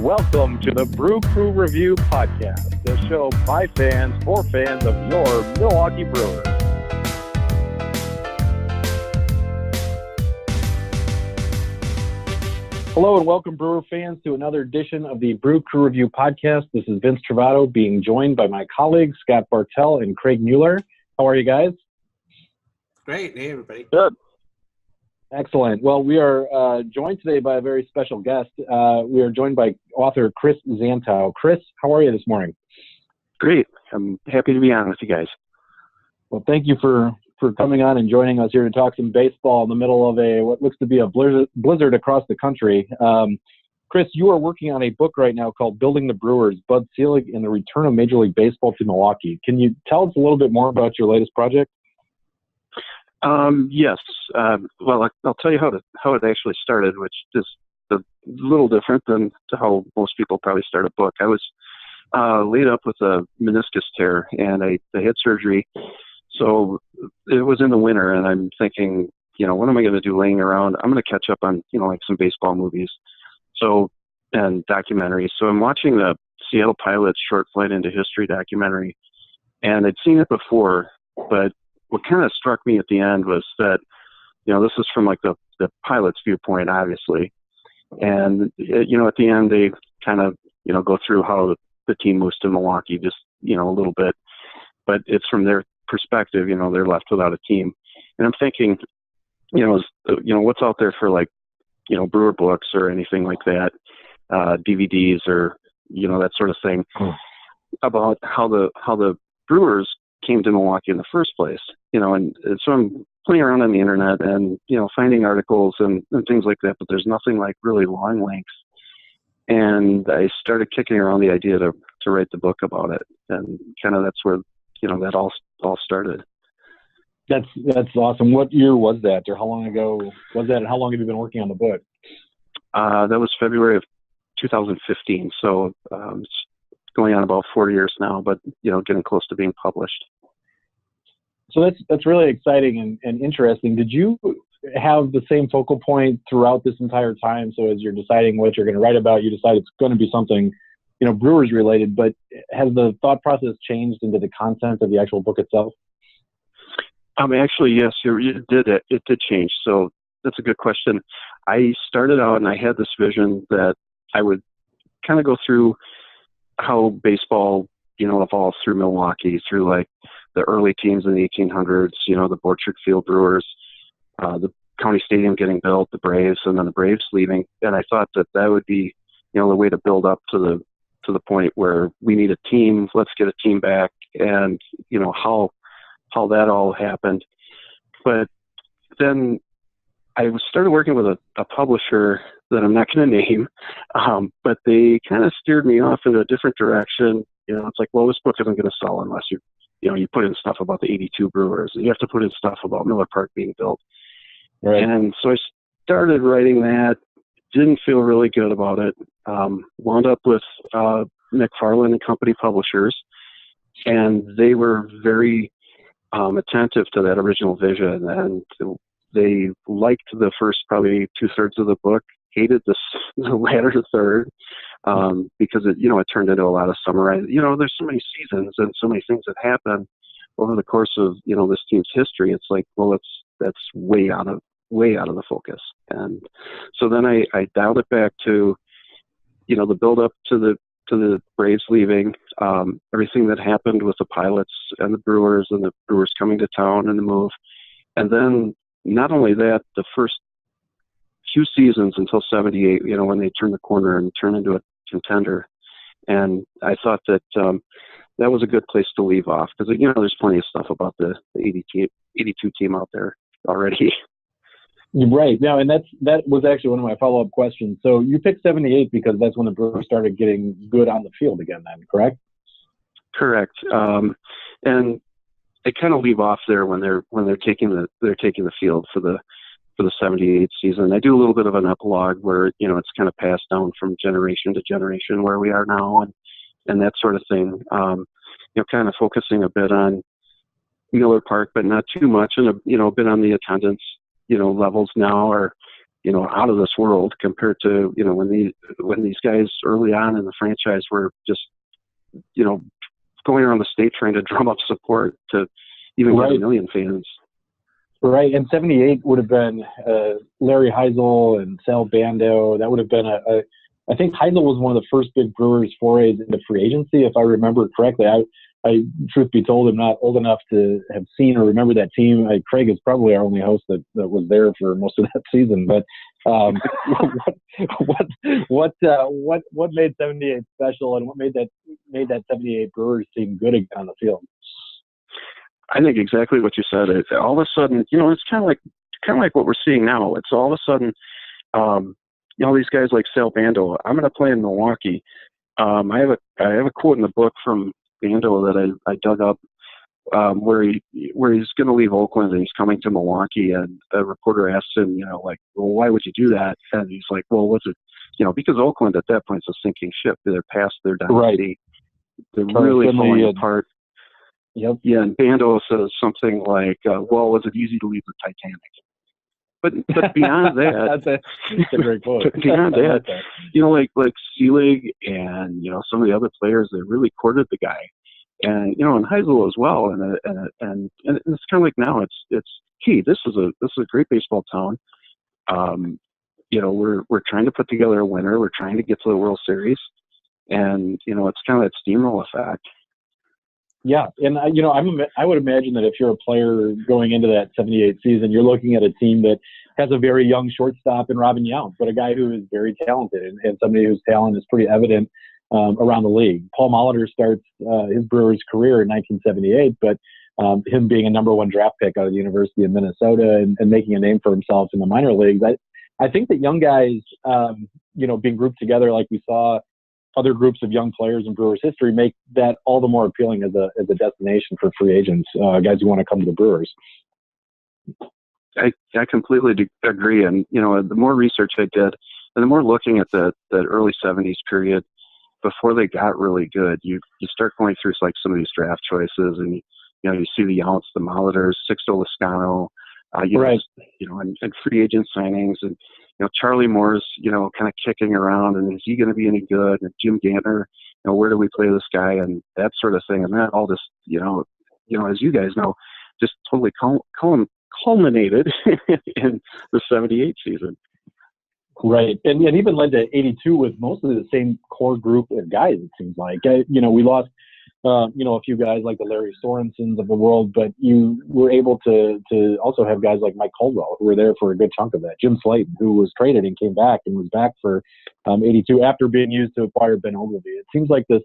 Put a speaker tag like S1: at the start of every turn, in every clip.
S1: welcome to the Brew Crew Review Podcast, the show by fans for fans of your Milwaukee Brewers. Hello and welcome, Brewer fans, to another edition of the Brew Crew Review Podcast. This is Vince Travato, being joined by my colleagues Scott Bartell and Craig Mueller. How are you guys?
S2: Great. Hey, everybody.
S1: Good. Excellent. Well, we are joined today by a very special guest. We are joined by author Chris Zantow. Chris, how are you this morning?
S3: Great. I'm happy to be on with you guys.
S1: Well, thank you for coming on and joining us here to talk some baseball in the middle of what looks to be a blizzard across the country. Chris, you are working on a book right now called Building the Brewers, Bud Selig and the Return of Major League Baseball to Milwaukee. Can you tell us a little bit more about your latest project?
S3: Yes. Well, I'll tell you how it actually started, which is a little different than how most people probably start a book. I was laid up with a meniscus tear, and I had surgery. So it was in the winter, and I'm thinking, what am I going to do laying around? I'm going to catch up on, like some baseball movies, and documentaries. So I'm watching the Seattle Pilots Short Flight into History documentary, and I'd seen it before, but what kind of struck me at the end was that, this is from like the pilot's viewpoint, obviously. And, at the end, they kind of, go through how the team moves to Milwaukee, just, a little bit. But it's from their perspective, they're left without a team. And I'm thinking, what's out there for like, brewer books or anything like that, DVDs or, that sort of thing, about how the Brewers came to Milwaukee in the first place, and so I'm playing around on the internet and, finding articles and things like that, but there's nothing like really long links. And I started kicking around the idea to write the book about it. And kind of that's where, that all started.
S1: That's awesome. What year was that, or how long ago was that, and how long have you been working on the book?
S3: That was February of 2015. So it's going on about 4 years now, but, getting close to being published.
S1: So that's really exciting and interesting. Did you have the same focal point throughout this entire time? So as you're deciding what you're going to write about, you decide it's going to be something, Brewers related, but has the thought process changed into the content of the actual book itself?
S3: Actually, yes, it did change. So that's a good question. I started out and I had this vision that I would kind of go through how baseball, evolved through Milwaukee, through like the early teams in the 1800s, the Borchard Field Brewers, the County Stadium getting built, the Braves, and then the Braves leaving. And I thought that would be, the way to build up to the point where we need a team. Let's get a team back, and how that all happened. But then I started working with a publisher that I'm not going to name, but they kind of steered me off in a different direction. It's like, well, this book isn't going to sell unless you put in stuff about the 82 Brewers. You have to put in stuff about Miller Park being built.
S1: Right.
S3: And so I started writing that, didn't feel really good about it. Wound up with McFarland and Company Publishers, and they were very attentive to that original vision, and they liked the first probably 2/3 of the book, hated the latter third, because it turned into a lot of summarizing. There's so many seasons and so many things that happen over the course of this team's history. It's like, well, that's way out of the focus. And so then I dialed it back to the build up to the Braves leaving, everything that happened with the Pilots and the Brewers coming to town and the move, and then not only that, the first few seasons until 78, when they turned the corner and turned into a contender. And I thought that that was a good place to leave off, because, there's plenty of stuff about the 82 team out there already.
S1: Right. Now, and that was actually one of my follow-up questions. So you picked 78 because that's when the Brewers started getting good on the field again then, correct?
S3: Correct. And they kind of leave off there when they're taking the field for the 78 season. I do a little bit of an epilogue where, it's kind of passed down from generation to generation where we are now and that sort of thing. Kind of focusing a bit on Miller Park, but not too much, and a bit on the attendance, levels now are out of this world compared to, when these guys early on in the franchise were just, going around the state trying to drum up support to even get a million fans.
S1: Right, and 78 would have been Larry Heisel and Sal Bando. That would have been I think Heisel was one of the first big Brewers forays into free agency, if I remember correctly. I truth be told, I'm not old enough to have seen or remember that team. Craig is probably our only host that was there for most of that season. But what made 78 special, and what made that 78 Brewers team good again on the field?
S3: I think exactly what you said. All of a sudden, it's kind of like what we're seeing now. It's all of a sudden, these guys like Sal Bando. I'm going to play in Milwaukee. I have a quote in the book from Bando that I dug up, where he's going to leave Oakland and he's coming to Milwaukee, and a reporter asked him, well, why would you do that? And he's like, well, what's it? Because Oakland at that point is a sinking ship. They're past their dynasty. Right. They're really falling apart.
S1: Yep.
S3: Yeah, and Bando says something like, well, was it easy to leave the Titanic? But beyond that,
S1: that's a great quote.
S3: Beyond that, like Selig and some of the other players, they really courted the guy, and and Heisel as well. And it's kind of like now it's hey, this is a great baseball town. We're trying to put together a winner. We're trying to get to the World Series, and it's kind of that steamroll effect.
S1: Yeah, and I would imagine that if you're a player going into that 78 season, you're looking at a team that has a very young shortstop in Robin Yount, but a guy who is very talented and somebody whose talent is pretty evident around the league. Paul Molitor starts his Brewers career in 1978, but him being a number 1 draft pick out of the University of Minnesota and making a name for himself in the minor leagues, I think that young guys, being grouped together like we saw other groups of young players in Brewers history, make that all the more appealing as a destination for free agents, guys who want to come to the Brewers.
S3: I completely agree. And, the more research I did, and the more looking at that early 70s period before they got really good, you start going through like some of these draft choices, and you see the Younts, the Molitors, Sixto Lezcano,
S1: right.
S3: And free agent signings, and Charlie Moore's kind of kicking around, and is he going to be any good? And Jim Gantner, where do we play this guy, and that sort of thing, and that all just as you guys know, just totally culminated in the 78 season.
S1: Right, and even led to 82 with mostly the same core group of guys. It seems like we lost a few guys like the Larry Sorensens of the world, but you were able to also have guys like Mike Caldwell who were there for a good chunk of that. Jim Slayton, who was traded and came back and was back for 82 after being used to acquire Ben Ogilvy. It seems like this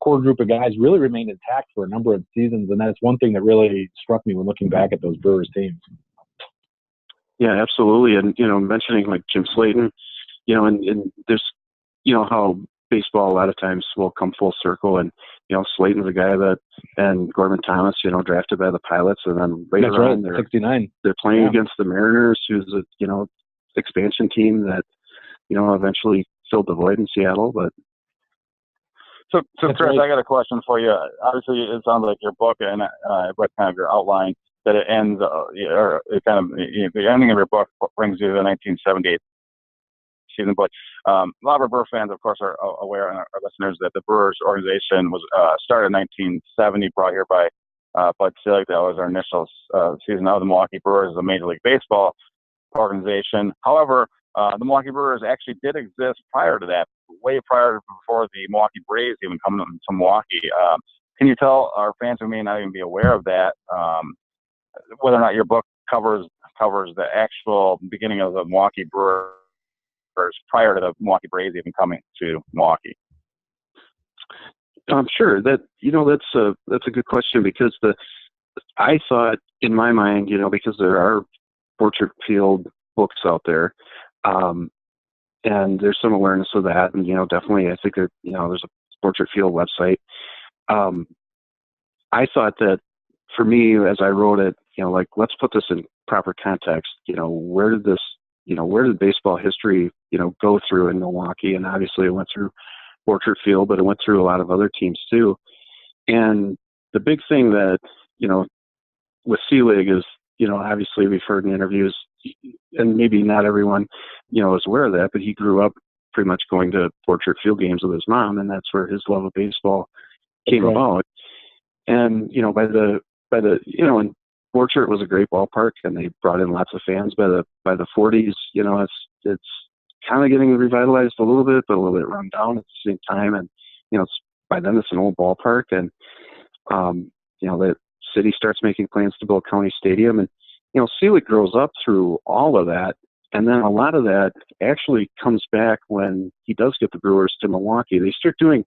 S1: core group of guys really remained intact for a number of seasons, and that's one thing that really struck me when looking back at those Brewers teams.
S3: Yeah, absolutely. And, mentioning like Jim Slayton, and there's, how baseball a lot of times will come full circle, and, Slayton's a guy and Gorman Thomas, drafted by the Pilots, and then later on they're playing against the Mariners, who's a, expansion team that, eventually filled the void in Seattle. But
S4: So Chris, right. I got a question for you. Obviously, it sounds like your book, and I read kind of your outline, that it ends, or it kind of, the ending of your book brings you to the 1978 season. But a lot of our Brewer fans, of course, are aware, and our listeners, that the Brewers organization was started in 1970, brought here by Bud Selig. That was our initial season of the Milwaukee Brewers as a Major League Baseball organization. However, the Milwaukee Brewers actually did exist prior to that, way prior, before the Milwaukee Braves even coming to Milwaukee. Can you tell our fans who may not even be aware of that, whether or not your book covers the actual beginning of the Milwaukee Brewers prior to the Milwaukee Braves even coming to Milwaukee?
S3: Sure. That's a good question, because I thought in my mind, because there are portrait field books out there, and there's some awareness of that, and definitely I think that there's a portrait field website. I thought that for me, as I wrote it, let's put this in proper context. Where did baseball history go through in Milwaukee? And obviously it went through Orchard Field, but it went through a lot of other teams too. And the big thing that with Selig is, obviously we've heard in interviews, and maybe not everyone, is aware of that, but he grew up pretty much going to Portrait field games with his mom, and that's where his love of baseball came about. And, and Portrait was a great ballpark, and they brought in lots of fans by the 40s. It's kind of getting revitalized a little bit, but a little bit run down at the same time. And, by then it's an old ballpark, and, the city starts making plans to build County Stadium, and, Selig grows up through all of that. And then a lot of that actually comes back when he does get the Brewers to Milwaukee. They start doing,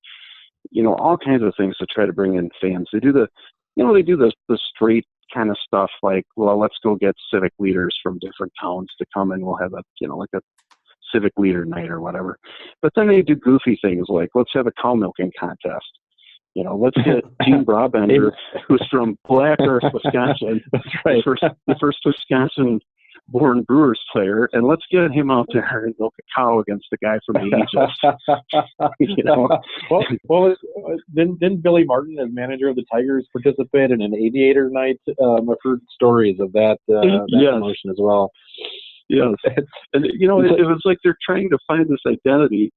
S3: all kinds of things to try to bring in fans. They do the straight kind of stuff like, well, let's go get civic leaders from different towns to come and we'll have a civic leader night or whatever. But then they do goofy things like, let's have a cow milking contest. Let's get Gene Brabender, who's from Black Earth, Wisconsin.
S1: That's right.
S3: The first Wisconsin-born Brewers player, and let's get him out there and milk a cow against the guy from the Aegis.
S1: Well, didn't Billy Martin, as manager of the Tigers, participate in an aviator night? I've heard stories of that promotion as well.
S3: Yes, and it was like they're trying to find this identity.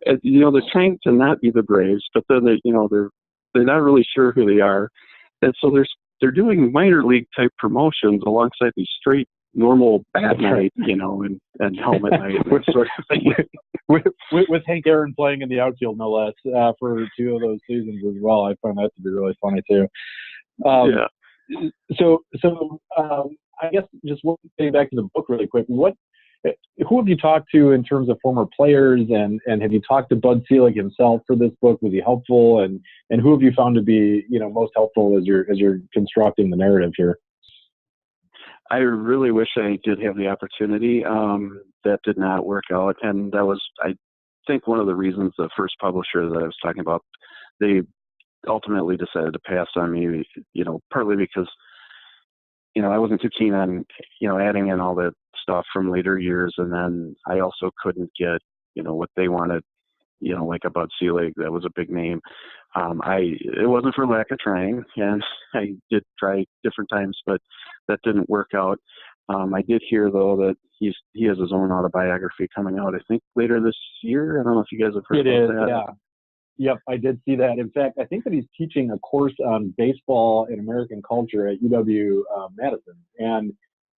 S3: And, they're trying to not be the Braves, but then they're not really sure who they are, and so they're doing minor league type promotions alongside these straight normal bat night, and helmet night, and that sort of thing.
S1: with Hank Aaron playing in the outfield, no less, for 2 of those seasons as well. I find that to be really funny too. So I guess just getting back to the book really quick, who have you talked to in terms of former players, and have you talked to Bud Selig himself for this book? Was he helpful, and who have you found to be most helpful as you're constructing the narrative here?
S3: I really wish I did have the opportunity. That did not work out, and that was, I think, one of the reasons the first publisher that I was talking about, they ultimately decided to pass on me. Partly because I wasn't too keen on adding in all that stuff from later years, and then I also couldn't get what they wanted, like a Bud Selig that was a big name. It wasn't for lack of trying, and I did try different times, but that didn't work out. I did hear though that he has his own autobiography coming out, I think later this year. I don't know if you guys have heard about that.
S1: Yeah. Yep, I did see that. In fact, I think that he's teaching a course on baseball and American culture at UW Madison. And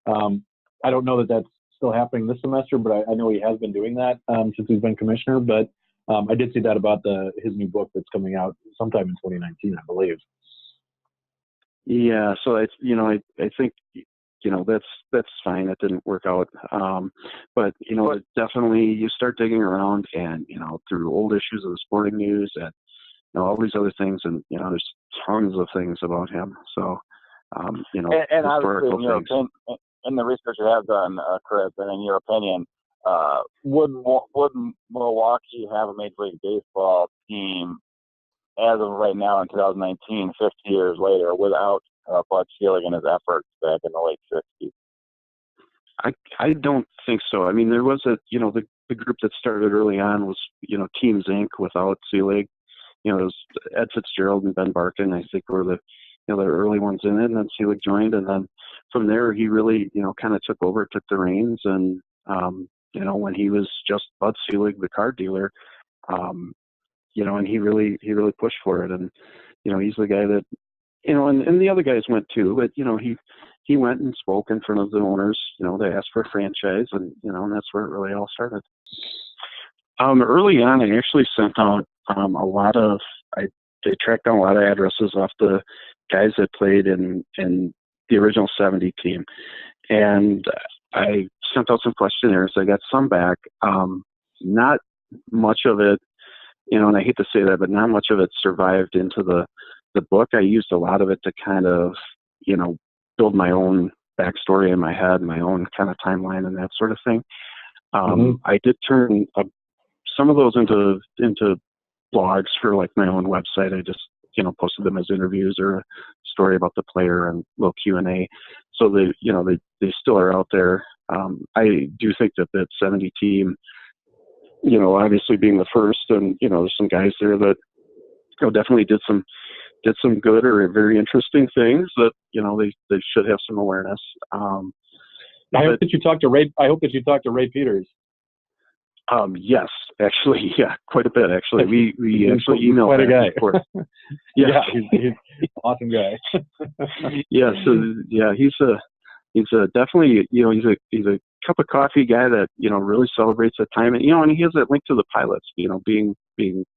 S1: I don't know that that's still happening this semester, but I know he has been doing that since he's been commissioner. But I did see that about his new book that's coming out sometime in 2019, I believe.
S3: Yeah, so I think that's fine. It didn't work out. But definitely you start digging around and, through old issues of the Sporting News and, all these other things. And, there's tons of things about him. So,
S4: and
S3: historical
S4: obviously, in the research you have done, Chris, and in your opinion, would Milwaukee have a Major League Baseball team as of right now in 2019, 50 years later, without Bud Selig and his efforts back in the late 60s?
S3: I don't think so. I mean, there was the group that started early on was, Teams Inc. without Selig. It was Ed Fitzgerald and Ben Barkin, I think, were the early ones in it, and then Selig joined, and then from there he really, kind of took the reins, and when he was just Bud Selig, the card dealer, and he really pushed for it, and he's the guy that, and the other guys went too, but he went and spoke in front of the owners. They asked for a franchise, and and that's where it really all started. Early on, I actually sent out they tracked down a lot of addresses off the guys that played in the original 70 team, and I sent out some questionnaires. I got some back. Not much of it, and I hate to say that, but not much of it survived into the book. I used a lot of it to kind of, build my own backstory in my head, my own kind of timeline and that sort of thing. I did turn some of those into blogs for like my own website. I just, posted them as interviews or a story about the player and a little Q&A. So they still are out there. I do think that 70 team, obviously being the first, and, there's some guys there that definitely did some good or very interesting things that, they should have some awareness.
S1: I hope that you talked to Ray. I hope that you talked to Ray Peters.
S3: Yes, actually, yeah, quite a bit. Actually, we actually emailed
S1: quite a guy.
S3: Yeah,
S1: he's an awesome guy.
S3: Yeah, so yeah, he's definitely, he's a cup of coffee guy that really celebrates that time, and and he has that link to the pilots, being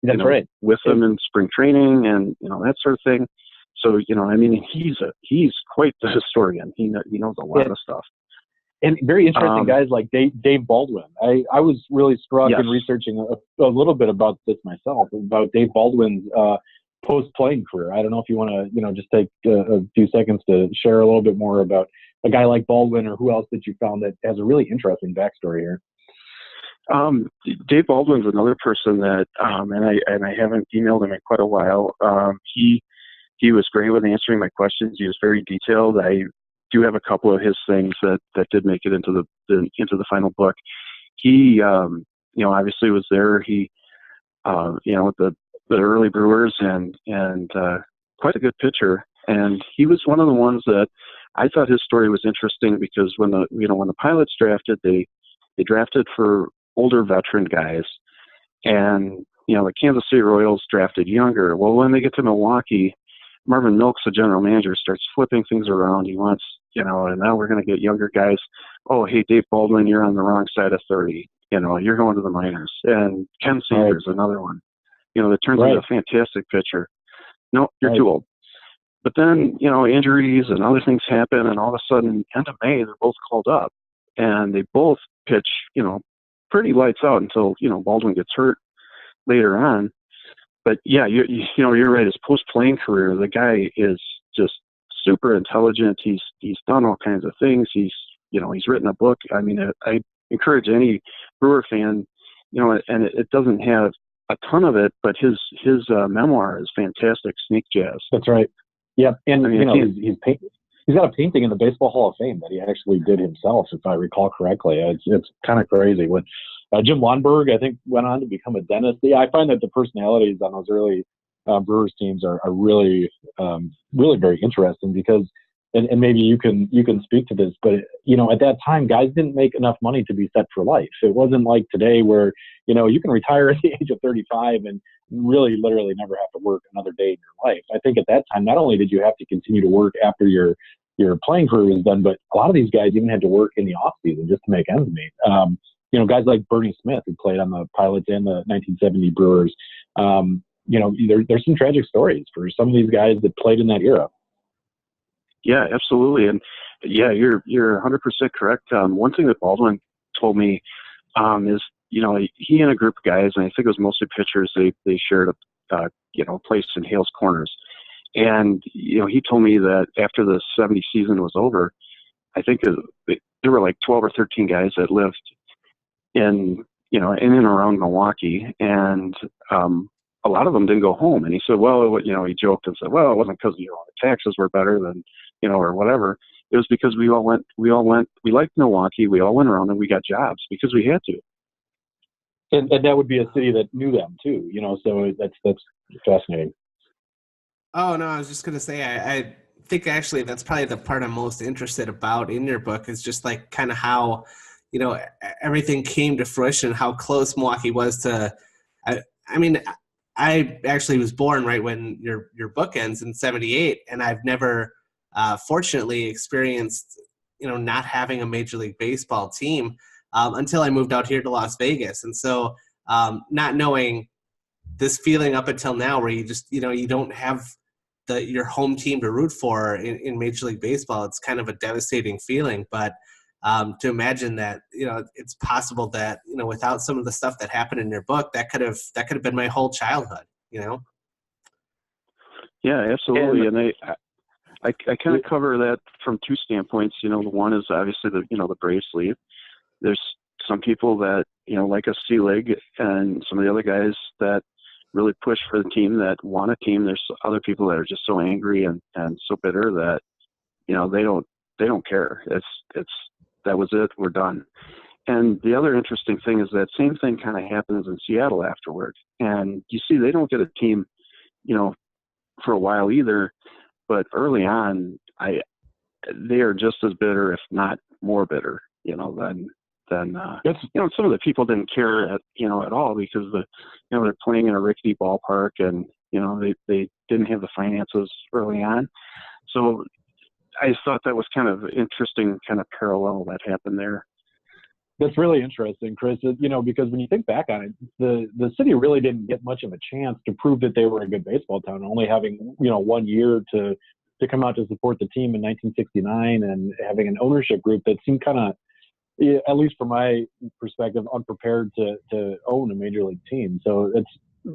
S1: That's right.
S3: with them in spring training and that sort of thing. So I mean, he's quite the historian. He knows a lot of stuff.
S1: And very interesting guys like Dave Baldwin. I was really struck in researching a little bit about this myself, about Dave Baldwin's post-playing career. I don't know if you want to, just take a few seconds to share a little bit more about a guy like Baldwin, or who else that you found that has a really interesting backstory here.
S3: Dave Baldwin's another person that, and I haven't emailed him in quite a while. He was great with answering my questions. He was very detailed. I do have a couple of his things that did make it into the final book. He, obviously was there. He, with the early Brewers and quite a good pitcher. And he was one of the ones that I thought his story was interesting, because when the pilots drafted, they drafted for older veteran guys, and the Kansas City Royals drafted younger. Well, when they get to Milwaukee, Marvin Milks, the general manager, starts flipping things around. He wants, and now we're going to get younger guys. Oh, hey, Dave Baldwin, you're on the wrong side of 30. You're going to the minors. And Ken Sanders, another one, that turns into a fantastic pitcher. No, you're too old. But then, injuries and other things happen, and all of a sudden, end of May, they're both called up, and they both pitch, pretty lights out until, Baldwin gets hurt later on. But yeah, you're right. His post-playing career, the guy is just super intelligent. He's done all kinds of things. He's written a book. I mean, I encourage any Brewer fan, and it doesn't have a ton of it, but his memoir is fantastic. Snake Jazz.
S1: That's right. Yeah, and he's got a painting in the Baseball Hall of Fame that he actually did himself, if I recall correctly. It's kind of crazy. When Jim Lonberg, I think, went on to become a dentist. Yeah, I find that the personalities on those early Brewers teams are really, really very interesting, because, and maybe you can speak to this, but at that time, guys didn't make enough money to be set for life. It wasn't like today where you can retire at the age of 35 and really literally never have to work another day in your life. I think at that time, not only did you have to continue to work after your playing career was done, but a lot of these guys even had to work in the off season just to make ends meet. Guys like Bernie Smith, who played on the Pilots and the 1970 Brewers. There's some tragic stories for some of these guys that played in that era.
S3: Yeah, absolutely. And yeah, you're 100% correct. One thing that Baldwin told me is, he and a group of guys, and I think it was mostly pitchers, they shared a place in Hales Corners. And, he told me that after the 70 season was over, I think there were like 12 or 13 guys that lived in and around Milwaukee. And a lot of them didn't go home. And he said, well, he joked and said, well, it wasn't because, the taxes were better than, or whatever. It was because we liked Milwaukee. We all went around and we got jobs because we had to.
S1: And that would be a city that knew them too, so that's fascinating.
S2: Oh, no, I was just going to say, I think actually that's probably the part I'm most interested about in your book, is just like kind of how, everything came to fruition, how close Milwaukee was to, I mean, I actually was born right when your book ends in 78, and I've never fortunately experienced, not having a Major League Baseball team until I moved out here to Las Vegas. And so not knowing this feeling up until now where you just, you don't have your home team to root for in Major League Baseball, it's kind of a devastating feeling. But to imagine that, it's possible that, without some of the stuff that happened in your book, that could have been my whole childhood,
S3: Yeah, absolutely. And I kind of cover that from two standpoints. The one is obviously the Braves leave. There's some people that, like a Selig and some of the other guys that really push for the team, that want a team. There's other people that are just so angry and so bitter that, they don't care. That was it. We're done. And the other interesting thing is that same thing kind of happens in Seattle afterward. And you see, they don't get a team, for a while either, but early on, they are just as bitter, if not more bitter, than some of the people didn't care at all, because they're playing in a rickety ballpark, and they didn't have the finances early on. So I just thought that was kind of interesting, kind of parallel that happened there.
S1: That's really interesting, Chris, because when you think back on it, the city really didn't get much of a chance to prove that they were a good baseball town, only having, 1 year to come out to support the team in 1969, and having an ownership group that seemed kind of, at least from my perspective, unprepared to own a major league team. So it's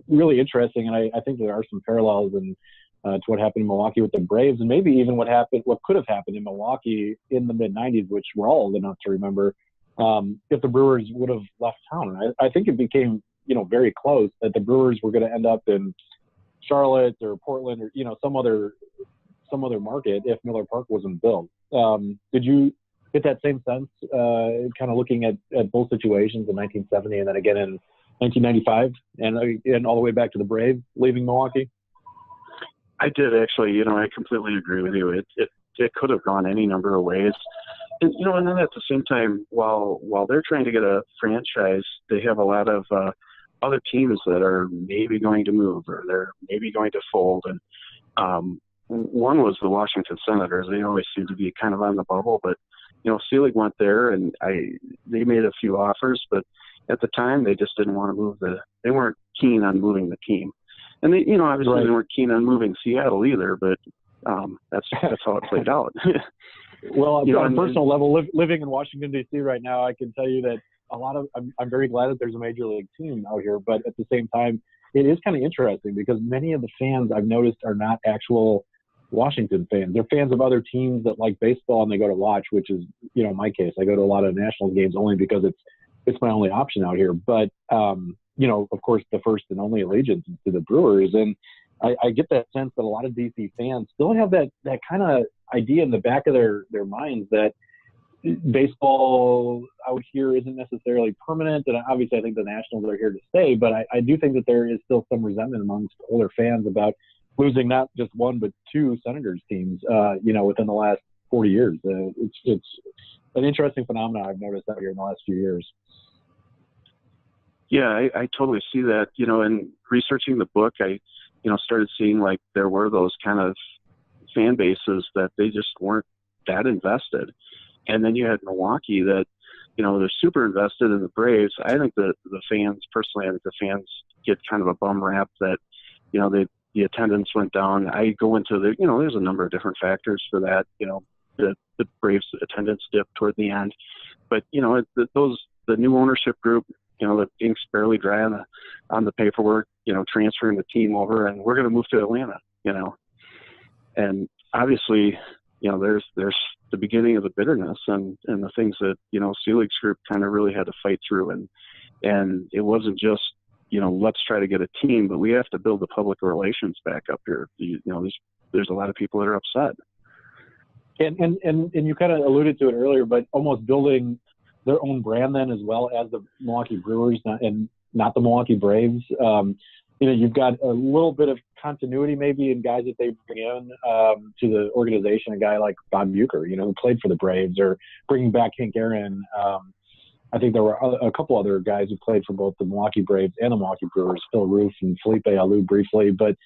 S1: really interesting, and I think there are some parallels to what happened in Milwaukee with the Braves, and maybe even what could have happened in Milwaukee in the mid-'90s, which we're all old enough to remember, if the Brewers would have left town. And I think it became, very close that the Brewers were going to end up in Charlotte or Portland or, some other market if Miller Park wasn't built. Did you get that same sense, kind of looking at both situations in 1970 and then again in 1995 and all the way back to the Braves leaving Milwaukee?
S3: I did, actually. I completely agree with you. It could have gone any number of ways. And, and then at the same time, while they're trying to get a franchise, they have a lot of other teams that are maybe going to move, or they're maybe going to fold. And one was the Washington Senators. They always seem to be kind of on the bubble, but Selig went there, and they made a few offers, but at the time they just didn't want to move they weren't keen on moving the team. And they, obviously
S1: right.
S3: They weren't keen on moving Seattle either, but that's how it played out.
S1: Well, on a personal level, living in Washington, D.C. right now, I can tell you that I'm very glad that there's a major league team out here, but at the same time, it is kind of interesting because many of the fans I've noticed are not actual Washington fans. They're fans of other teams that like baseball and they go to watch, which is, my case. I go to a lot of Nationals games only because it's my only option out here. But, of course, the first and only allegiance is to the Brewers. And I get that sense that a lot of DC fans still have that kind of idea in the back of their minds that baseball out here isn't necessarily permanent. And obviously I think the Nationals are here to stay, but I do think that there is still some resentment amongst older fans about losing not just one, but two Senators teams, within the last 40 years. It's an interesting phenomenon I've noticed out here in the last few years.
S3: Yeah, I totally see that, and researching the book, I started seeing like there were those kind of fan bases that they just weren't that invested. And then you had Milwaukee that, they're super invested in the Braves. I think that the fans get kind of a bum rap that, the attendance went down. I go into there's a number of different factors for that. The Braves attendance dipped toward the end, but the new ownership group, the ink's barely dry on the paperwork, transferring the team over, and we're going to move to Atlanta, and obviously, there's the beginning of the bitterness and the things that, Selig's group kind of really had to fight through. And it wasn't just, let's try to get a team, but we have to build the public relations back up here. There's a lot of people that are upset.
S1: And you kind of alluded to it earlier, but almost building their own brand then as well as the Milwaukee Brewers and not the Milwaukee Braves. You've got a little bit of continuity maybe in guys that they bring in to the organization, a guy like Bob Uecker, who played for the Braves, or bringing back Hank Aaron. I think there were a couple other guys who played for both the Milwaukee Braves and the Milwaukee Brewers, Phil Roof and Felipe Alou briefly. But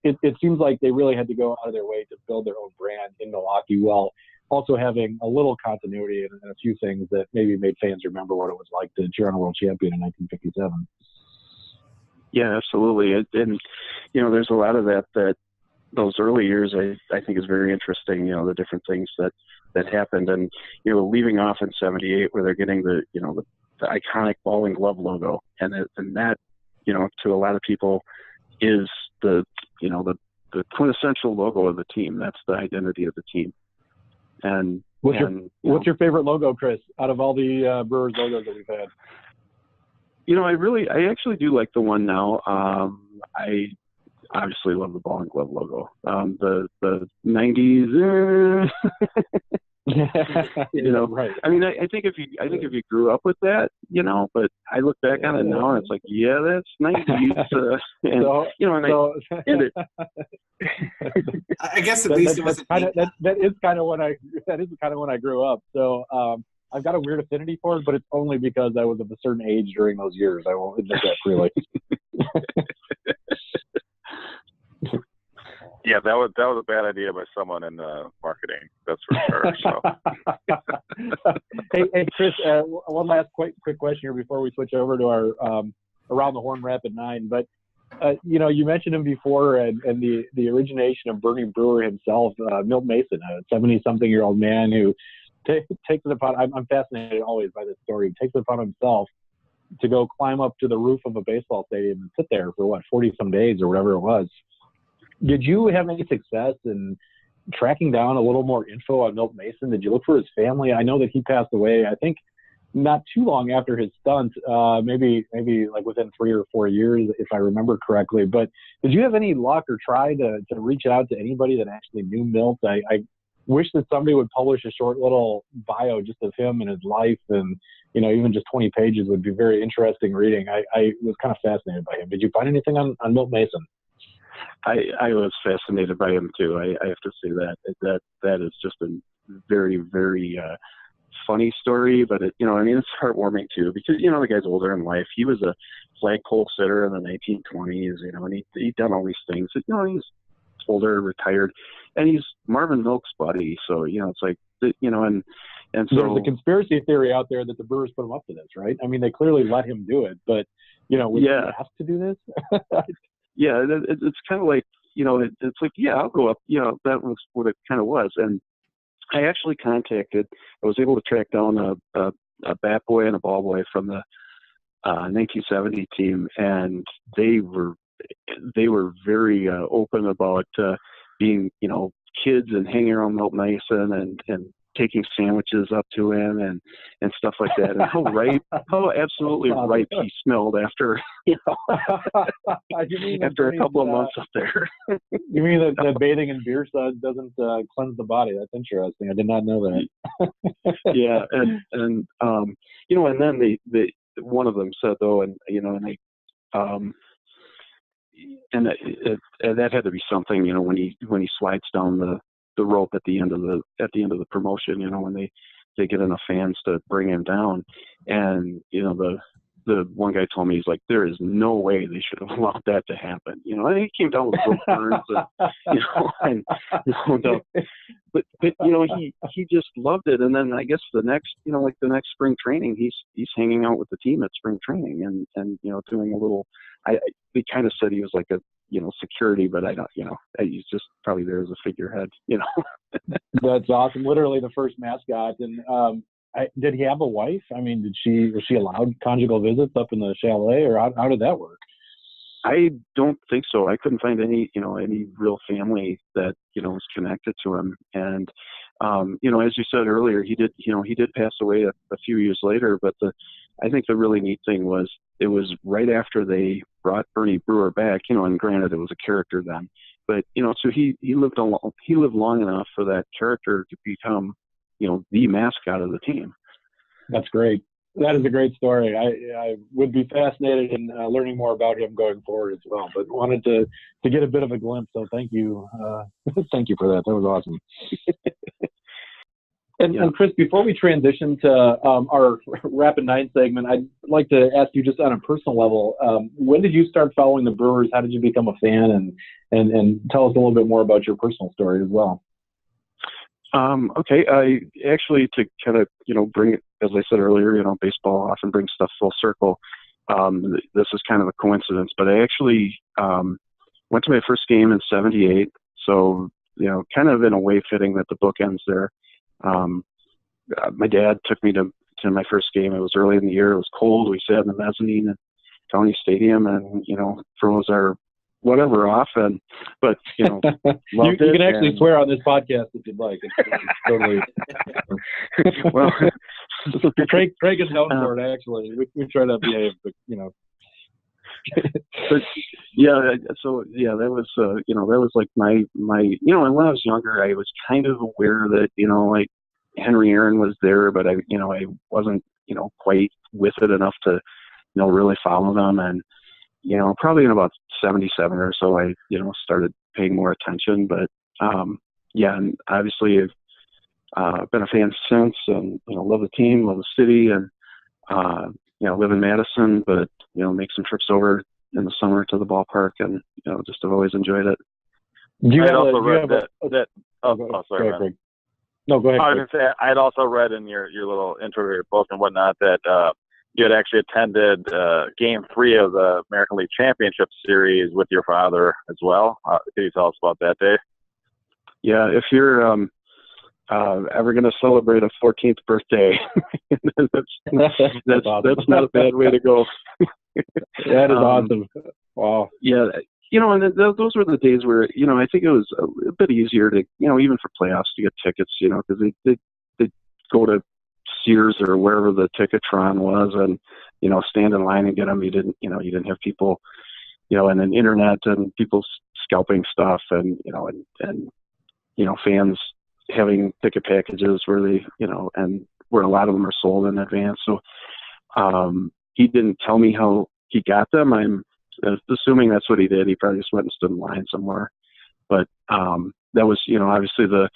S1: it seems like they really had to go out of their way to build their own brand in Milwaukee while also having a little continuity and a few things that maybe made fans remember what it was like to cheer on a world champion in 1957.
S3: Yeah, absolutely. And there's a lot of that those early years I think is very interesting, the different things that happened. And, leaving off in 78 where they're getting the iconic ball and glove logo. And that, to a lot of people is the quintessential logo of the team. That's the identity of the team. And what's your favorite logo, Chris, out of all the Brewers logos that we've had? I actually do like the one now. I obviously love the ball and glove logo. The 90s,
S1: Right.
S3: I mean, I think if you grew up with that, but I look back on it now and it's like, yeah, that's 90s. And
S2: I guess at least it wasn't.
S1: That is kind of when I grew up. So I've got a weird affinity for it, but it's only because I was of a certain age during those years. I won't admit that freely.
S4: Yeah, that was a bad idea by someone in marketing. That's for sure. So.
S1: Hey, Chris, one last quick question here before we switch over to our Around the Horn Rapid 9. But you mentioned him before, and the origination of Bernie Brewer himself, Milt Mason, a 70-something-year-old man who takes it upon. I'm fascinated always by this story. He takes it upon himself to go climb up to the roof of a baseball stadium and sit there for 40-some days or whatever it was. Did you have any success in tracking down a little more info on Milt Mason? Did you look for his family? I know that he passed away, I think, not too long after his stunt, maybe like within 3 or 4 years, if I remember correctly. But did you have any luck or try to reach out to anybody that actually knew Milt? I wish that somebody would publish a short little bio just of him and his life, and even just 20 pages would be very interesting reading. I was kind of fascinated by him. Did you find anything on Milt Mason?
S3: I was fascinated by him too. I have to say that is just a very, very funny story, but it's heartwarming too, because the guy's older in life. He was a flagpole sitter in the 1920s, and he'd done all these things. He's older, retired, and he's Marvin Milk's buddy. So it's like and so
S1: there's a conspiracy theory out there that the Brewers put him up to this, right? I mean, they clearly let him do it, but was he asked to do this?
S3: Yeah, it's kind of like, it's like, yeah, I'll go up. That was what it kind of was. And I actually I was able to track down a bat boy and a ball boy from the 1970 team, and they were very open about being, kids and hanging around Milt Mason and taking sandwiches up to him and stuff like that, and how absolutely ripe he smelled after after a couple of months up there.
S1: You mean that bathing in beer suds doesn't cleanse the body? That's interesting. I did not know that.
S3: Yeah, and then they one of them said though, and that had to be something, when he slides down the rope at the end of the promotion, when they get enough fans to bring him down, and the one guy told me, he's like, there is no way they should have allowed that to happen. I think he came down with broke burns, and but he just loved it. And then I guess the next spring training, he's hanging out with the team at spring training and doing a little. They kind of said he was like a security, but I don't, he's just probably there as a figurehead,
S1: That's awesome. Literally the first mascot. And did he have a wife? I mean, was she allowed conjugal visits up in the chalet, or how did that work?
S3: I don't think so. I couldn't find any real family that, was connected to him. And, as you said earlier, he did pass away a few years later, but I think the really neat thing was, it was right after they brought Bernie Brewer back, and granted it was a character then, but, so he lived long enough for that character to become, the mascot of the team.
S1: That's great. That is a great story. I would be fascinated in learning more about him going forward as well, but wanted to get a bit of a glimpse. So thank you. Thank you for that. That was awesome. And Chris, before we transition to our Rapid 9 segment, I'd like to ask you just on a personal level, when did you start following the Brewers? How did you become a fan? And tell us a little bit more about your personal story as well.
S3: Okay. I actually, to kind of, bring it, as I said earlier, baseball often brings stuff full circle. This is kind of a coincidence, but I actually went to my first game in '78. So, kind of in a way fitting that the book ends there. My dad took me to my first game. It was early in the year. It was cold. We sat in the mezzanine at County Stadium and, froze our whatever off. But loved
S1: you can actually swear on this podcast if you'd like. It's totally.
S3: Well,
S1: Craig is known for it, actually. We try to behave, but,
S3: But that was that was like my and when I was younger, I was kind of aware that Henry Aaron was there, but I wasn't, quite with it enough to, really follow them. And, probably in about 77 or so, I, started paying more attention. But, and obviously I've been a fan since, and, love the team, love the city, and, live in Madison, but, make some trips over in the summer to the ballpark, and, just have always enjoyed it.
S4: Sorry,
S1: Greg. No, go ahead.
S4: I was going to say, I'd also read in your little intro to your book and whatnot that you had actually attended Game 3 of the American League Championship Series with your father as well. Can you tell us about that day?
S3: Yeah, if you're ever going to celebrate a 14th birthday, that's
S1: awesome.
S3: That's not a bad way to go.
S1: That is awesome. Wow.
S3: Yeah, and those were the days where, I think it was a bit easier to, even for playoffs to get tickets, because they'd go to Sears or wherever the Ticketron was and, stand in line and get them. You didn't have people, and then internet and people scalping stuff and, fans having ticket packages where they, and where a lot of them are sold in advance. So he didn't tell me how he got them. I'm assuming that's what he did. He probably just went and stood in line somewhere. But that was, obviously the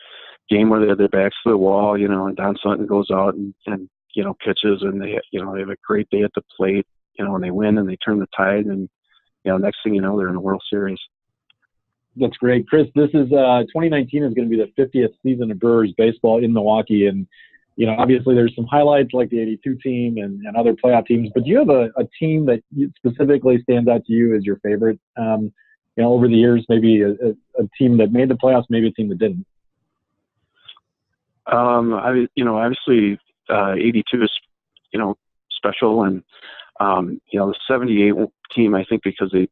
S3: game where they had their backs to the wall, and Don Sutton goes out and pitches, and they have a great day at the plate, and they win and they turn the tide, and, next thing you know, they're in the World Series.
S1: That's great. Chris, this is 2019 is going to be the 50th season of Brewers baseball in Milwaukee. And, obviously there's some highlights like the 82 team and other playoff teams, but do you have a team that specifically stands out to you as your favorite, over the years, maybe a team that made the playoffs, maybe a team that didn't?
S3: Obviously 82 is, special. And, the 78 team, I think because they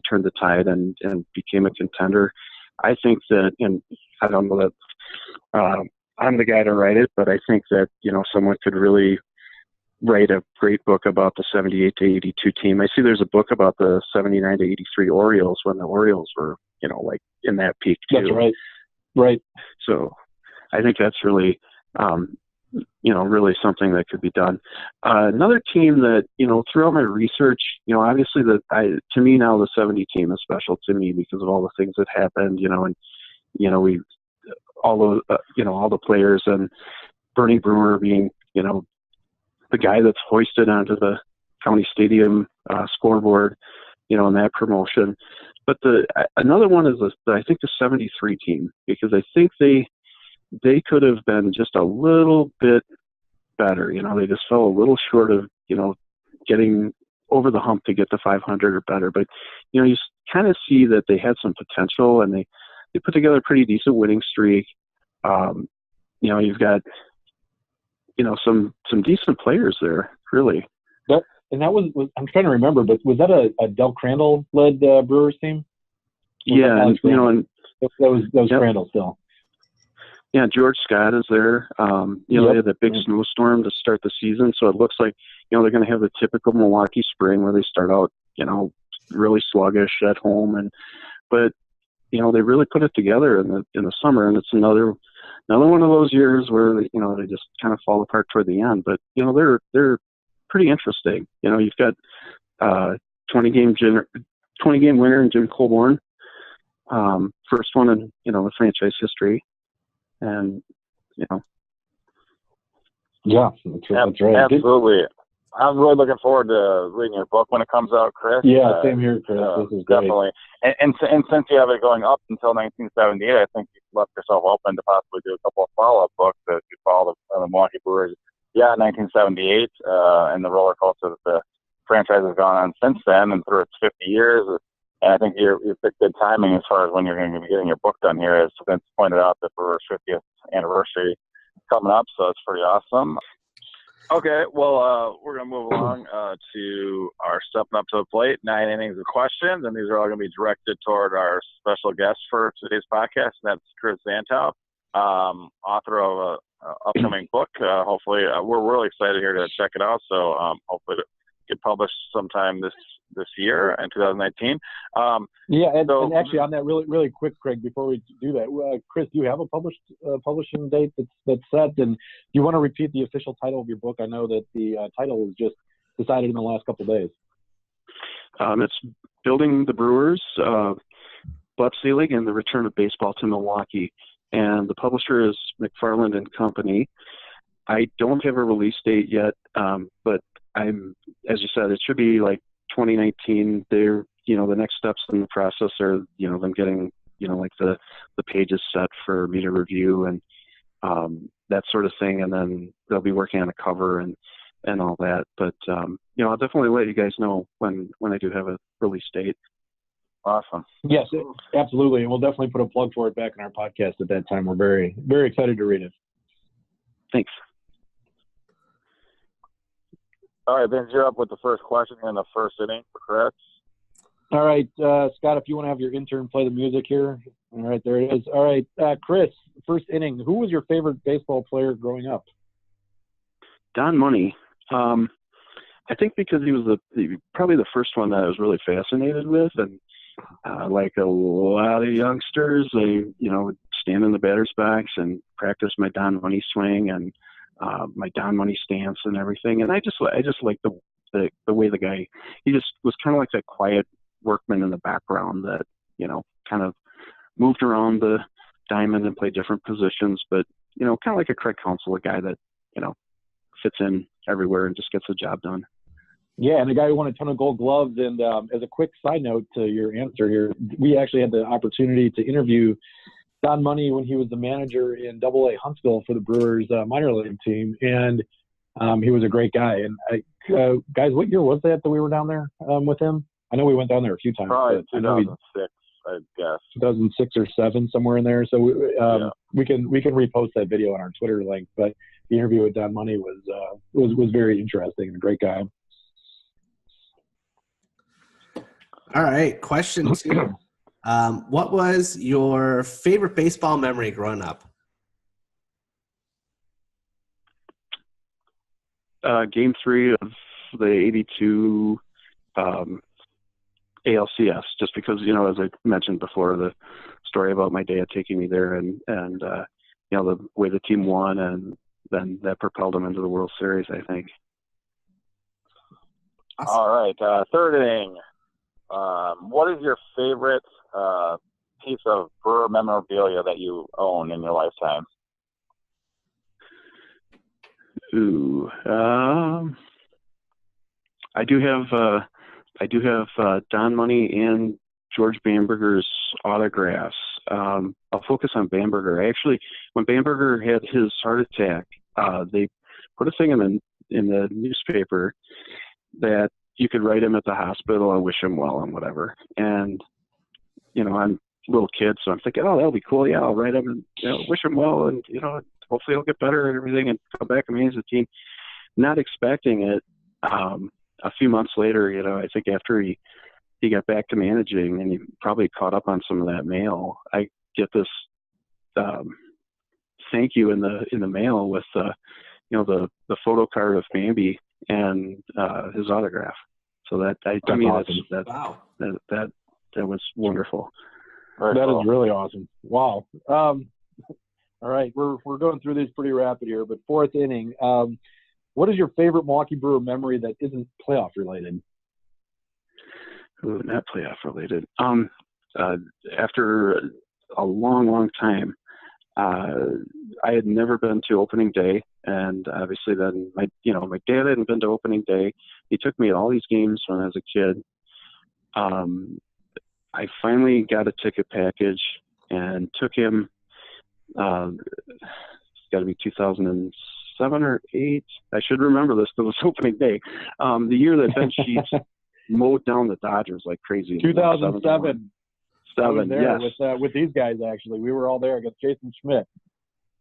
S3: turned the tide and became a contender. I think that, and I don't know that I'm the guy to write it, but I think that, someone could really write a great book about the 78 to 82 team. I see there's a book about the 79 to 83 Orioles when the Orioles were, like in that peak too.
S1: That's right. Right.
S3: So I think that's really, really something that could be done. Another team that, throughout my research, obviously to me now the 70 team is special to me because of all the things that happened, and, all the players, and Bernie Brewer being, the guy that's hoisted onto the county stadium scoreboard, in that promotion. But another one is I think the 73 team, because I think they could have been just a little bit better. They just fell a little short of, getting over the hump to get to 500 or better. But, you kind of see that they had some potential, and they put together a pretty decent winning streak. You've got, some decent players there, really.
S1: That was I'm trying to remember, but was that a Del Crandall led Brewers team?
S3: Yeah, and
S1: that was yep. Crandall still.
S3: Yeah, George Scott is there. They had that big snowstorm to start the season, so it looks like, they're going to have the typical Milwaukee spring where they start out, really sluggish at home, but they really put it together in the summer, and it's another one of those years where they just kind of fall apart toward the end. But they're pretty interesting. You've got 20 game winner in Jim Colborn, first one in the franchise history. And
S1: yeah, that's right.
S4: Absolutely. I'm really looking forward to reading your book when it comes out, Chris.
S1: Yeah, same here, Chris. This is great.
S4: Definitely. And since you have it going up until 1978, I think you've left yourself open to possibly do a couple of follow-up books that you follow the Milwaukee Brewers. Yeah, 1978, and the roller coaster that the franchise has gone on since then, and through its 50 years. And I think you picked good timing as far as when you're going to be getting your book done here. As Vince pointed out, the Brewers' 50th anniversary coming up, so it's pretty awesome. Okay, well, we're going to move along to our stepping up to the plate, 9 innings of questions, and these are all going to be directed toward our special guest for today's podcast, and that's Chris Zantow, author of an upcoming book. Hopefully, we're really excited here to check it out, so hopefully get published sometime this year in 2019.
S1: Yeah, and actually on that really quick, Craig, before we do that, Chris, do you have a publishing date that's set? And do you want to repeat the official title of your book? I know that the title was just decided in the last couple of days.
S3: It's Building the Brewers, Selig, and the Return of Baseball to Milwaukee. And the publisher is McFarland and Company. I don't have a release date yet, but as you said, it should be like 2019. They're, the next steps in the process are, them getting, like the pages set for me to review and that sort of thing. And then they'll be working on a cover and all that. But, I'll definitely let you guys know when I do have a release date.
S4: Awesome.
S1: Yes, absolutely. And we'll definitely put a plug for it back in our podcast at that time. We're very, very excited to read it.
S3: Thanks.
S4: All right, Vince, you're up with the first question in the first inning for Chris.
S1: All right, Scott, if you want to have your intern play the music here. All right, there it is. All right, Chris, first inning. Who was your favorite baseball player growing up?
S3: Don Money. I think because he was probably the first one that I was really fascinated with, and like a lot of youngsters, they would stand in the batter's box and practice my Don Money swing and my Don Money stance and everything. And I just liked the way the guy, he just was kind of like that quiet workman in the background that kind of moved around the diamond and played different positions, but kind of like a Craig Counsell, a guy that fits in everywhere and just gets the job done.
S1: Yeah, and the guy who won a ton of Gold Gloves. And as a quick side note to your answer here, we actually had the opportunity to interview Don Money when he was the manager in AA Huntsville for the Brewers minor league team, and he was a great guy. And guys, what year was that we were down there with him? I know we went down there a few times.
S4: Probably 2006, I guess.
S1: 2006 or 7, somewhere in there. So we can repost that video on our Twitter link. But the interview with Don Money was very interesting and a great guy.
S2: All right, question 2. What was your favorite baseball memory growing up?
S3: Game 3 of the 82 ALCS, just because, as I mentioned before, the story about my dad taking me there and the way the team won, and then that propelled them into the World Series, I think.
S2: Awesome.
S4: All right, third inning. What is your favorite piece of Brewer memorabilia that you own in your lifetime?
S3: Ooh, I do have Don Money and George Bamberger's autographs. I'll focus on Bamberger. Actually, when Bamberger had his heart attack, they put a thing in the newspaper that you could write him at the hospital and wish him well and whatever. And, I'm a little kid, so I'm thinking, oh, that'll be cool. Yeah, I'll write him and wish him well, and, hopefully he'll get better and everything and come back and manage the team. Not expecting it. A few months later, I think after he got back to managing and he probably caught up on some of that mail, I get this thank you in the mail with the photo card of Bambi and his autograph. So that
S2: Wow.
S3: that was wonderful.
S1: That is really awesome. Wow. All right, we're going through these pretty rapid here, but fourth inning. What is your favorite Milwaukee Brewer memory that isn't playoff related?
S3: Ooh, not playoff related. After a long time, I had never been to opening day, and obviously then my dad hadn't been to opening day. He took me to all these games when I was a kid. I finally got a ticket package and took him. It's got to be 2007 or 8. I should remember this. It was opening day. The year that Ben Sheets mowed down the Dodgers like crazy.
S1: 2007. I was there
S3: yes.
S1: with these guys, actually. We were all there against Jason Schmidt.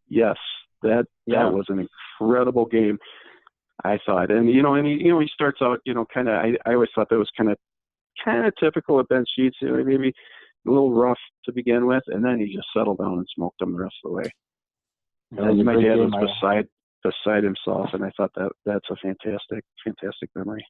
S3: Yes, that was an incredible game, I thought. And he starts out, kind of. I always thought that was kind of typical of Ben Sheets. Maybe a little rough to begin with, and then he just settled down and smoked them the rest of the way. And my dad was beside himself, and I thought that's a fantastic memory.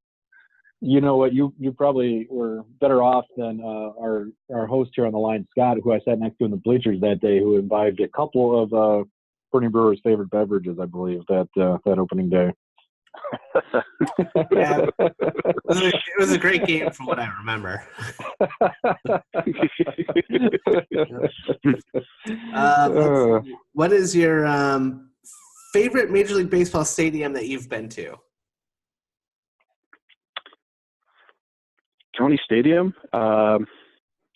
S1: You know what? You probably were better off than our host here on the line, Scott, who I sat next to in the bleachers that day, who imbibed a couple of Bernie Brewer's favorite beverages, I believe, that opening day.
S2: Yeah, it was a great game from what I remember. What is your favorite Major League Baseball stadium that you've been to?
S3: County Stadium,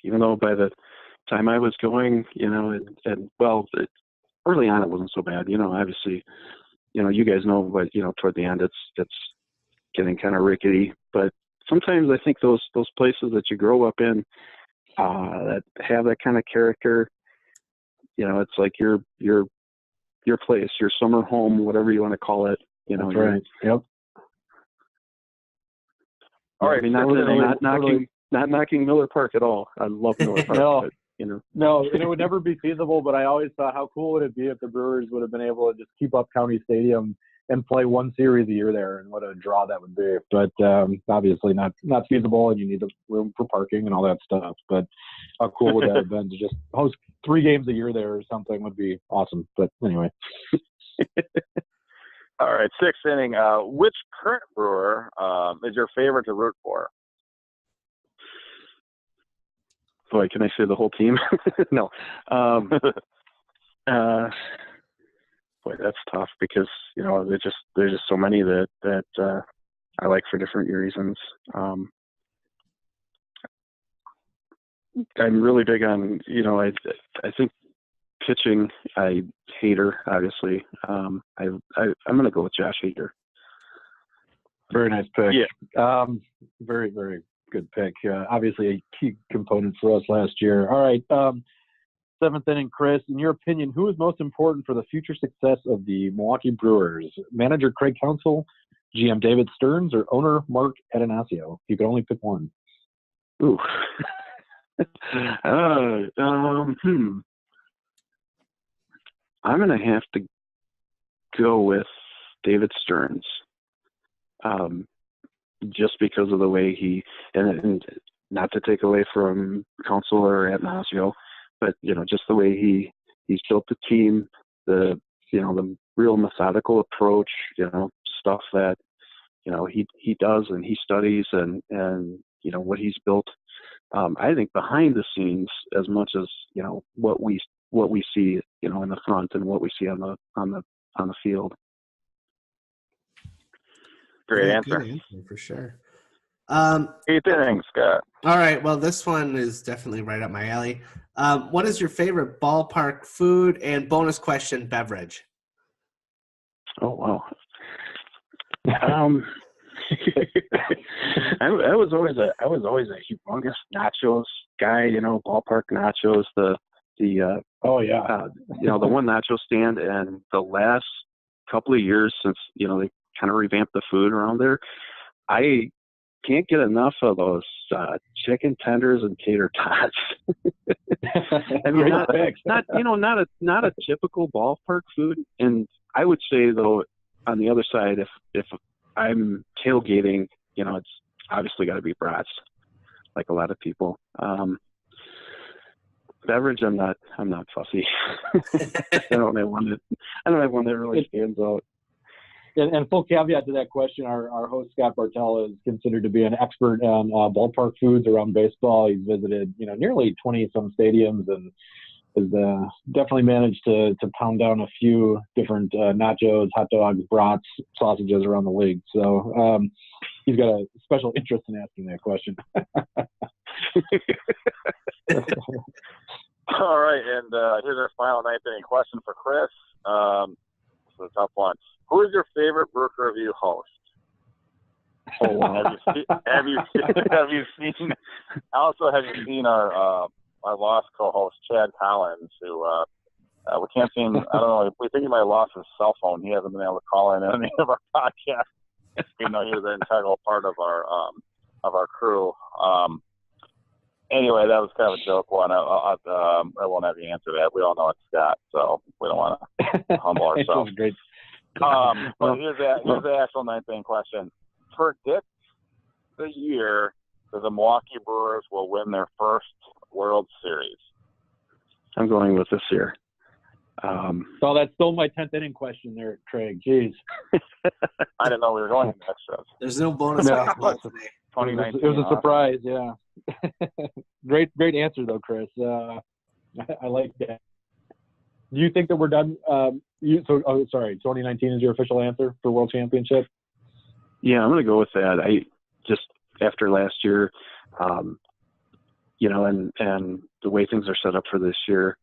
S3: even though by the time I was going, early on it wasn't so bad. Obviously, you guys know, but toward the end it's getting kind of rickety. But sometimes I think those places that you grow up in that have that kind of character, it's like your place, your summer home, whatever you want to call it.
S1: That's right. Yep.
S3: All right, not knocking Miller Park at all. I love Miller Park.
S1: No.
S3: But,
S1: No, and it would never be feasible, but I always thought how cool would it be if the Brewers would have been able to just keep up County Stadium and play one series a year there, and what a draw that would be. But obviously not feasible, and you need the room for parking and all that stuff. But how cool would that have been to just host 3 games a year there or something would be awesome. But anyway.
S4: All right, 6th inning. Which current Brewer is your favorite to root for?
S3: Boy, can I say the whole team? No. Boy, that's tough because there's just so many that I like for different reasons. I'm really big on I think pitching. I Hader, obviously. I'm going to go with Josh Hader.
S1: Very nice pick.
S3: Yeah.
S1: Very, very good pick. Obviously a key component for us last year. All right. 7th inning, Chris, in your opinion, who is most important for the future success of the Milwaukee Brewers? Manager Craig Counsell, GM David Stearns, or owner Mark Atanasio? You could only pick one.
S3: Ooh. I'm going to have to go with David Stearns. Just because of the way he, and not to take away from Counsell or Atanasio, but just the way he's built the team, the real methodical approach, stuff that he does and he studies and what he's built. I think behind the scenes, as much as what we see in the front and what we see on the field.
S4: Great answer.
S2: Good answer for sure.
S4: 8th inning, Scott.
S2: All right. Well, this one is definitely right up my alley. What is your favorite ballpark food, and bonus question, beverage?
S3: Oh, wow. I was always a humongous nachos guy. Ballpark nachos. The the one nacho stand, and the last couple of years since they kind of revamped the food around there, I can't get enough of those chicken tenders and tater tots. I mean, not a typical ballpark food. And I would say though, on the other side, if I'm tailgating, it's obviously got to be brats, like a lot of people. Beverage, I'm not fussy. I don't have one that really stands out.
S1: And full caveat to that question, our host Scott Bartell is considered to be an expert on ballpark foods around baseball. He's visited nearly 20 some stadiums and has definitely managed to pound down a few different nachos, hot dogs, brats, sausages around the league. So he's got a special interest in asking that question.
S4: All right, and here's our final 9th inning question for Chris. It's a tough one. Who is your favorite Brew Review host?
S3: Oh, wow.
S4: Have you seen? Also, have you seen our lost co-host Chad Collins, who we can't seem? I don't know. We think he might have lost his cell phone. He hasn't been able to call in any of our podcasts, even though he was an integral part of our crew. Anyway, that was kind of a joke one. I won't have you answer that. We all know it's Scott, so we don't want to humble ourselves. But here's the actual 9th inning question. Predict the year that the Milwaukee Brewers will win their first World Series?
S3: I'm going with this year.
S1: So that's still my 10th inning question there, Craig. Jeez.
S4: I didn't know we were going next show.
S2: There's no bonus
S1: No.
S2: baseball today.
S4: 2019.
S1: It was a surprise, yeah. Great answer, though, Chris. I like that. Do you think that we're done? 2019 is your official answer for World Championship?
S3: Yeah, I'm going to go with that. I just, after last year, and the way things are set up for this year,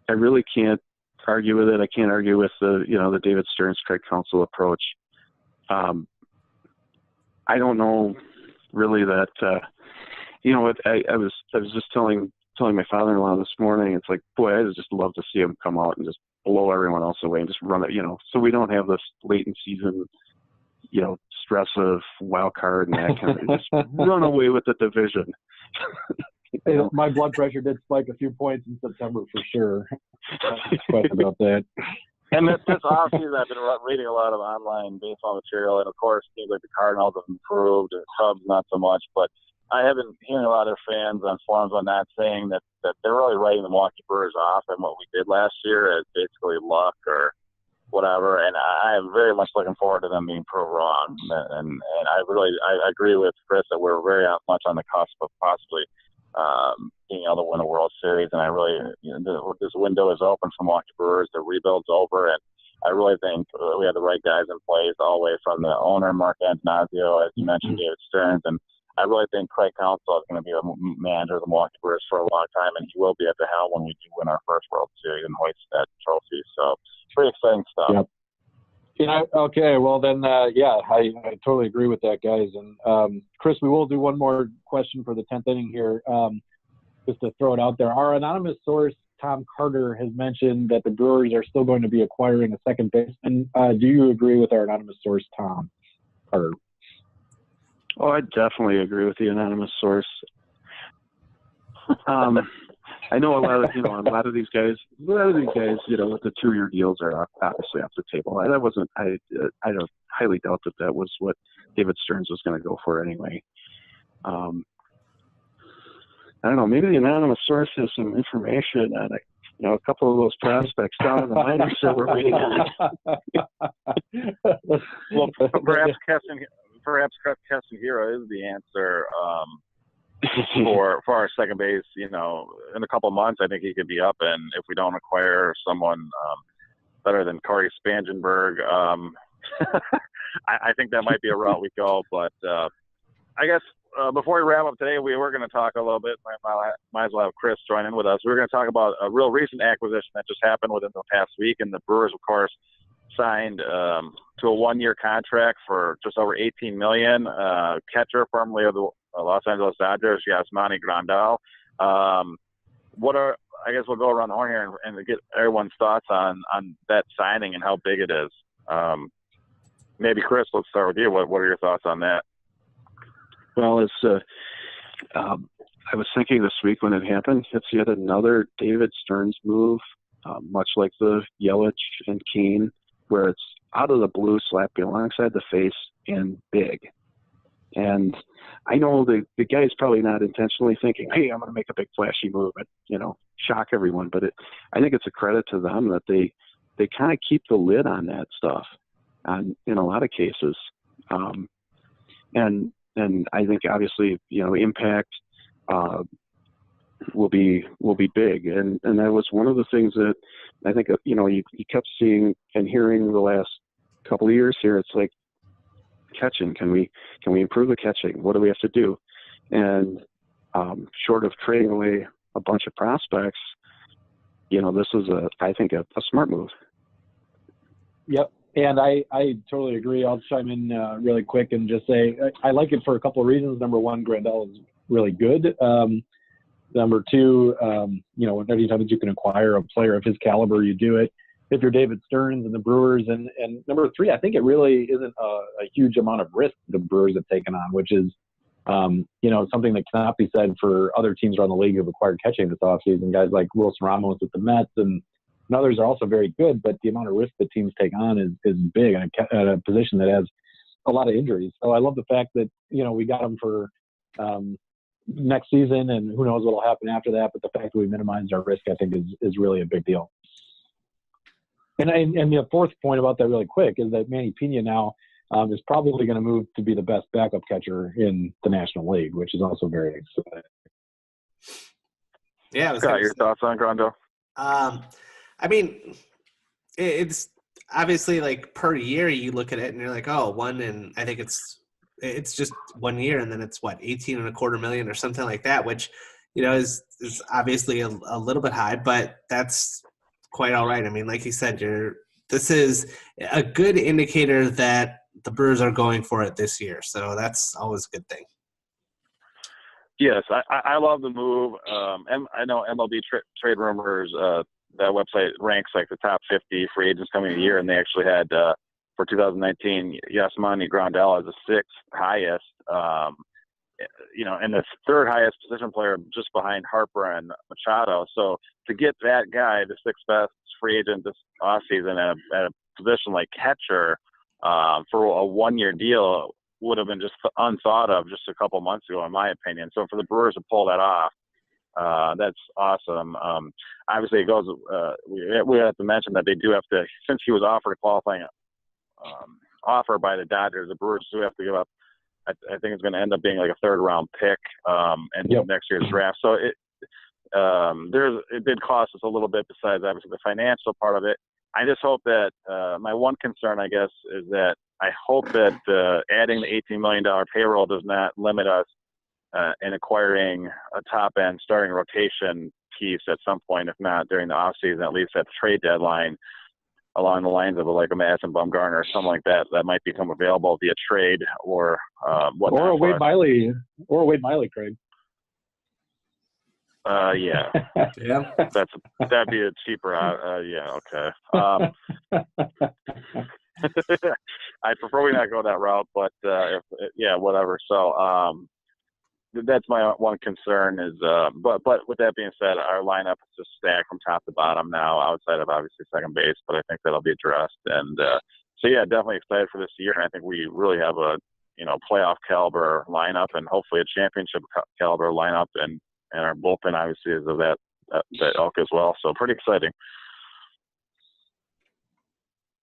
S3: I really can't argue with it. I can't argue with the David Stearns, Craig Counsell approach. I don't know really that, I was just telling my father-in-law this morning, it's like, boy, I'd just love to see him come out and just blow everyone else away and just run it, so we don't have this late in season, stress of wild card and that kind of, just run away with the division.
S1: My blood pressure did spike a few points in September for sure. Question about that.
S4: And this offseason, I've been reading a lot of online baseball material, and of course, teams like the Cardinals have improved, and Cubs not so much. But I have been hearing a lot of fans on forums on that saying that they're really writing the Milwaukee Brewers off and what we did last year as basically luck or whatever. And I am very much looking forward to them being proved wrong. And I agree with Chris that we're very much on the cusp of possibly being able to win a World Series, and I really, this window is open for Milwaukee Brewers. The rebuild's over, and I really think we have the right guys in place, all the way from the owner, Mark Antonazio, as you mentioned, David Stearns, and I really think Craig Counsell is going to be a manager of the Milwaukee Brewers for a long time, and he will be at the helm when we do win our first World Series and hoist that trophy. So, pretty exciting stuff.
S1: Yep. Yeah, okay, well then, I totally agree with that, guys. And Chris, we will do one more question for the 10th inning here, just to throw it out there. Our anonymous source, Tom Carter, has mentioned that the Brewers are still going to be acquiring a second baseman. Do you agree with our anonymous source, Tom Carter?
S3: Oh, I definitely agree with the anonymous source. I know a lot of these guys, with the 2-year deals are obviously off the table. I don't highly doubt that was what David Stearns was going to go for anyway. I don't know, maybe the anonymous source has some information on a couple of those prospects down in the minors that we're waiting on.
S4: Well, perhaps Castanheira is the answer. For our second base, in a couple of months, I think he could be up. And if we don't acquire someone better than Corey Spangenberg, I think that might be a route we go. But I guess before we wrap up today, we were going to talk a little bit. Might as well have Chris join in with us. We're going to talk about a real recent acquisition that just happened within the past week, and the Brewers, of course, signed to a 1-year contract for just over $18 million. Catcher, formerly of the Los Angeles Dodgers, Yasmani Grandal. I guess we'll go around the horn here and get everyone's thoughts on that signing and how big it is. Maybe Chris, let's start with you. What are your thoughts on that?
S3: Well, I was thinking this week when it happened, it's yet another David Stearns move, much like the Yelich and Kane, where it's out of the blue, slap you alongside the face, and big. And I know the guy's probably not intentionally thinking, hey, I'm going to make a big flashy move and, shock everyone. But I think it's a credit to them that they kind of keep the lid on that stuff in a lot of cases. And I think obviously, impact will be big. And that was one of the things that I think, you kept seeing and hearing the last couple of years here. It's like, catching, can we improve the catching? What do we have to do? And short of trading away a bunch of prospects, this is I think a smart move.
S1: Yep, and I totally agree. I'll chime in really quick and just say I like it for a couple of reasons. Number one, Grandal is really good. Number two, anytime that you can acquire a player of his caliber, you do it. If you're David Stearns and the Brewers, and number three, I think it really isn't a huge amount of risk the Brewers have taken on, which is, something that cannot be said for other teams around the league who've acquired catching this offseason. Guys like Wilson Ramos with the Mets and others are also very good, but the amount of risk that teams take on is big at a position that has a lot of injuries. So I love the fact that, we got him for next season, and who knows what will happen after that. But the fact that we minimized our risk, I think, is really a big deal. And the fourth point about that really quick is that Manny Pena now is probably going to move to be the best backup catcher in the National League, which is also very exciting.
S2: Yeah.
S4: Got your thoughts on Grando?
S2: I mean, it's obviously like per year you look at it and you're like, oh, one, and I think it's just 1 year, and then it's what, $18.25 million or something like that, which, is obviously a little bit high, but that's quite all right. I mean, like you said, this is a good indicator that the Brewers are going for it this year. So that's always a good thing.
S4: Yes, I love the move. I know MLB Trade Rumors, that website ranks like the top 50 free agents coming a year, and they actually had for 2019 Yasmani Grandal as the sixth highest, and the third highest position player just behind Harper and Machado. So to get that guy, the sixth best free agent this offseason at a position like catcher for a 1-year deal would have been just unthought of just a couple months ago, in my opinion. So for the Brewers to pull that off, that's awesome. Obviously, it goes. We have to mention that they do have to, since he was offered a qualifying offer by the Dodgers, the Brewers do have to give up. I think it's going to end up being like a 3rd round pick in next year's draft. So it did cost us a little bit. Besides obviously the financial part of it, I just hope that my one concern, I guess, is that I hope that adding the $18 million payroll does not limit us in acquiring a top-end starting rotation piece at some point, if not during the offseason, at least at the trade deadline, along the lines of like a Madison Bumgarner or something like that that might become available via trade or whatnot.
S1: Or a Wade Miley, Craig.
S4: Yeah.
S2: Yeah.
S4: That'd be a cheaper. Yeah. Okay. I prefer we not go that route, but whatever. So that's my one concern is. But with that being said, our lineup is just stacked from top to bottom now, outside of obviously second base. But I think that'll be addressed. And definitely excited for this year. And I think we really have a playoff caliber lineup, and hopefully a championship caliber lineup. And our bullpen obviously is of that ilk as well. So pretty exciting.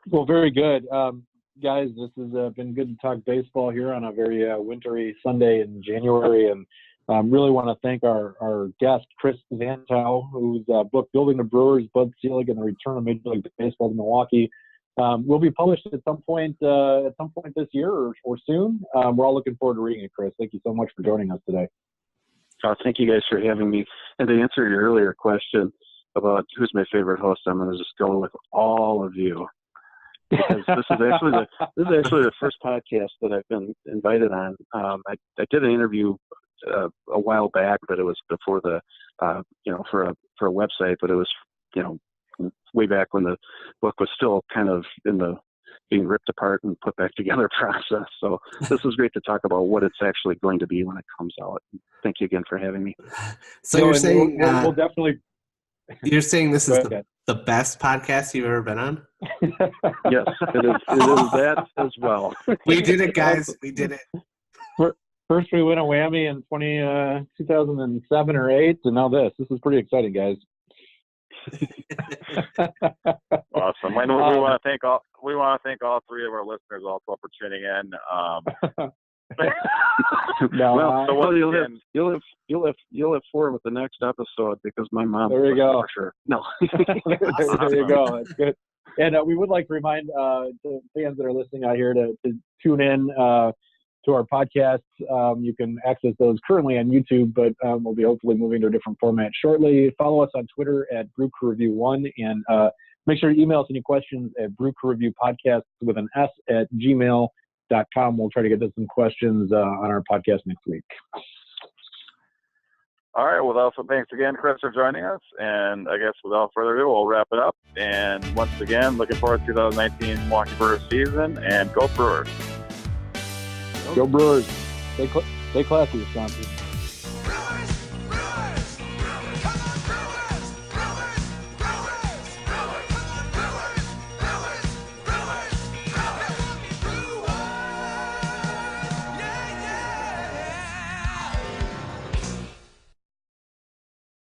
S1: Well, very good. Guys, this has been good to talk baseball here on a very wintry Sunday in January. And really want to thank our guest, Chris Zantow, whose book, Building the Brewers, Bud Selig, and the Return of Major League Baseball to Milwaukee, will be published at some point this year or soon. We're all looking forward to reading it, Chris. Thank you so much for joining us today.
S3: Thank you guys for having me. And to answer your earlier question about who's my favorite host, I'm going to just go with all of you. Because this is actually the first podcast that I've been invited on. I did an interview a while back, but it was before the for a website, but it was way back when the book was still kind of in the being ripped apart and put back together process. So this is great to talk about what it's actually going to be when it comes out. Thank you again for having me.
S2: So you're saying
S1: we'll definitely.
S2: You're saying this is the best podcast you've ever been on?
S3: Yes, it is that as well.
S2: We did it, guys. We did it.
S1: First we win a whammy in 2007 or 8, and now this. This is pretty exciting, guys.
S4: Awesome. And we want to thank all three of our listeners also for tuning in. You'll have 4 with the next episode because my mom.
S1: There you go.
S3: For sure. No.
S1: There you go. That's good. And we would like to remind the fans that are listening out here to tune in to our podcasts. You can access those currently on YouTube, but we'll be hopefully moving to a different format shortly. Follow us on Twitter at BrewCrewReview1, and make sure to email us any questions at BrewCrewReviewPodcast with an S at gmail.com. We'll try to get to some questions on our podcast next week.
S4: All right. Well, also thanks again, Chris, for joining us. And I guess without further ado, we'll wrap it up. And once again, looking forward to 2019 Milwaukee Brewers season, and go Brewers.
S1: Go Brewers. Stay classy, Wisconsin.